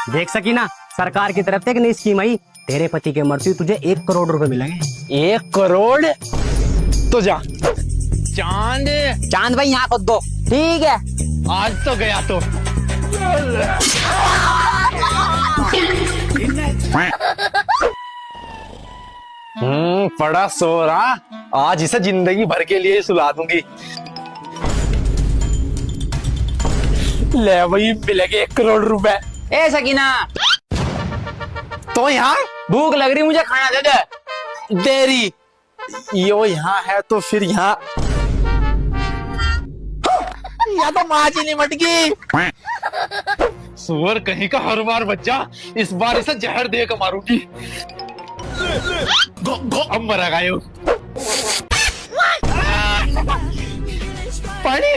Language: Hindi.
देख सकी ना, सरकार की तरफ से एक नई स्कीम आई। तेरे पति के मरते ही तुझे 1 करोड़ रुपए मिलेंगे। 1 करोड़? तो जा चांद। चांद भाई यहाँ खुद दो, ठीक है। आज तो गया तो। बड़ा सो रहा, आज इसे जिंदगी भर के लिए सुला दूंगी। ले वही मिलेंगे 1 करोड़ रुपए। ए सकीना, तो यहाँ भूख लग रही, मुझे खाना दे दे। देरी यो यहाँ है तो फिर यहाँ या तो माच ही नहीं मटकी। सुअर कहीं का हर बार बच्चा, इस बार इसे जहर दे कर मारूंगी। अब मरा गायो। पानी